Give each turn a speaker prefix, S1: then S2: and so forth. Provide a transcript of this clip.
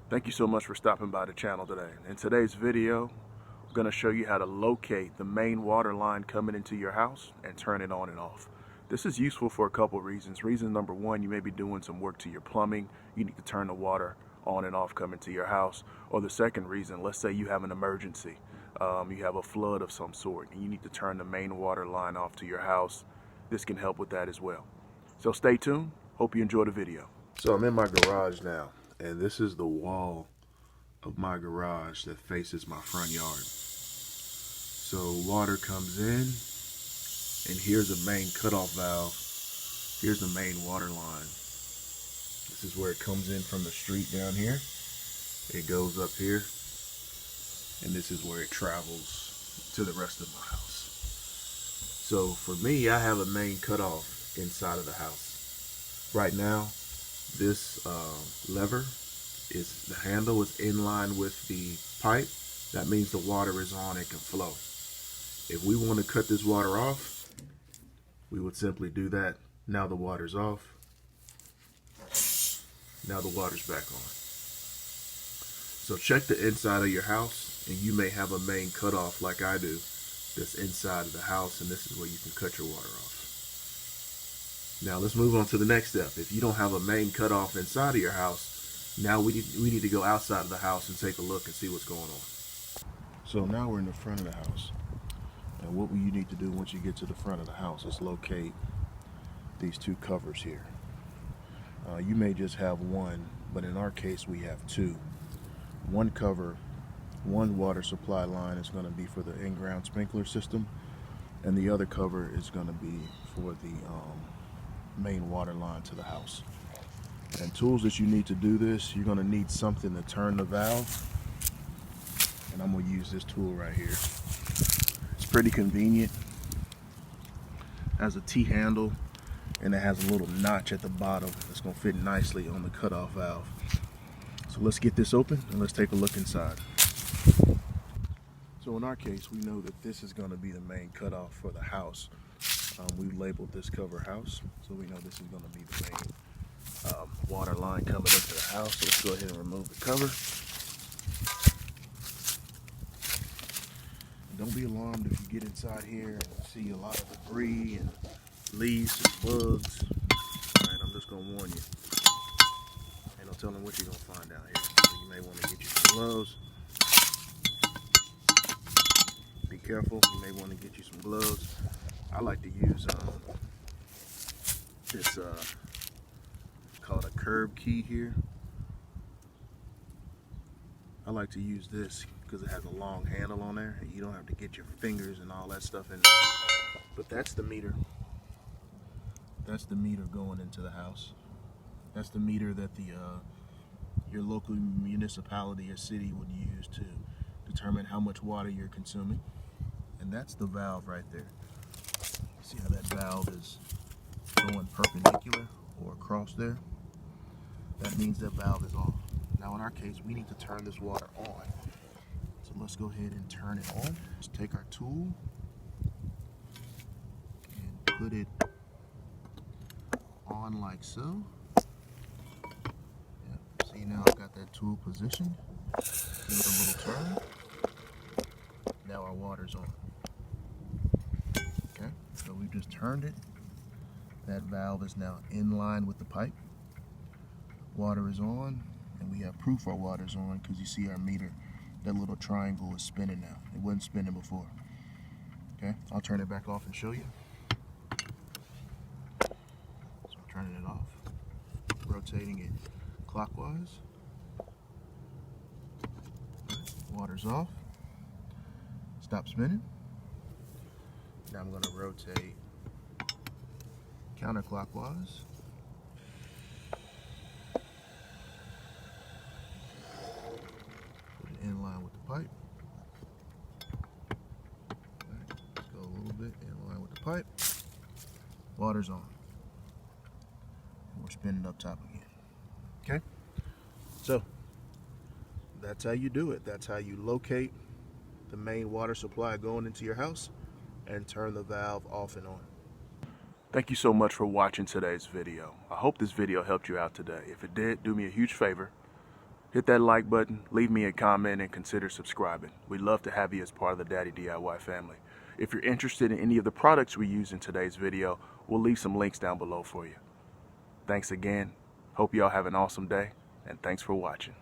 S1: Thank you so much for stopping by the channel today. In today's video, I'm going to show you how to locate the main water line coming into your house and turn it on and off. This is useful for a couple reasons. Reason number one, you may be doing some work to your plumbing. You need to turn the water on and off coming to your house. Or the second reason, let's say you have an emergency. You have a flood of some sort and you need to turn the main water line off to your house. This can help with that as well. So stay tuned. Hope you enjoy the video. So I'm in my garage now, and this is the wall of my garage that faces my front yard. So water comes in, and here's a main cutoff valve. Here's the main water line. This is where it comes in from the street down here. It goes up here, and this is where it travels to the rest of my house. So for me, I have a main cutoff inside of the house. Right now, this lever is, the handle is in line with the pipe. That means the water is on, it can flow. If we want to cut this water off, we would simply do that. Now the water's off. Now the water's back on. So check the inside of your house, and you may have a main cutoff like I do that's inside of the house, and this is where you can cut your water off. Now let's move on to the next step. If you don't have a main cutoff inside of your house, now we need to go outside of the house and take a look and see what's going on. So now we're in the front of the house. And what you need to do once you get to the front of the house is locate these two covers here. You may just have one, but in our case we have two. One cover, one water supply line is going to be for the in-ground sprinkler system, and the other cover is going to be for the main water line to the house. And tools that you need to do this, you're going to need something to turn the valve, and I'm going to use this tool right here. It's pretty convenient. It has a T-handle, and it has a little notch at the bottom that's going to fit nicely on the cutoff valve. So let's get this open and let's take a look inside. So in our case, we know that this is going to be the main cutoff for the house. We labeled this cover house, so we know this is going to be the main water line coming into the house. So let's go ahead and remove the cover. Don't be alarmed if you get inside here and see a lot of debris and leaves and bugs. Alright, I'm just going to warn you. Ain't no telling what you're going to find out here. So you may want to get you some gloves. Be careful, you may want to get you some gloves. I like to use this called a curb key here. I like to use this because it has a long handle on there and you don't have to get your fingers and all that stuff in there. But that's the meter. That's the meter going into the house. That's the meter that the your local municipality or city would use to determine how much water you're consuming. And that's the valve right there. See how that valve is going perpendicular or across there? That means that valve is off. Now in our case, we need to turn this water on. So let's go ahead and turn it on. Let's take our tool and put it on like so. Yep. See, now I've got that tool positioned. Give it a little turn. Now our water's on. Okay, so we just turned it. That valve is now in line with the pipe. Water is on, and we have proof our water's on because you see our meter, that little triangle is spinning now. It wasn't spinning before. Okay, I'll turn it back off and show you. So I'm turning it off, rotating it clockwise. Water's off. Stop spinning. Now I'm going to rotate counterclockwise. Put it in line with the pipe. Right, let's go a little bit in line with the pipe. Water's on. And we're spinning up top again. Okay? So, that's how you do it. That's how you locate the main water supply going into your house and turn the valve off and on. Thank you so much for watching today's video. I hope this video helped you out today. If it did, do me a huge favor. Hit that like button, leave me a comment, and consider subscribing. We'd love to have you as part of the Daddy DIY family. If you're interested in any of the products we use in today's video, we'll leave some links down below for you. Thanks again. Hope y'all have an awesome day, and thanks for watching.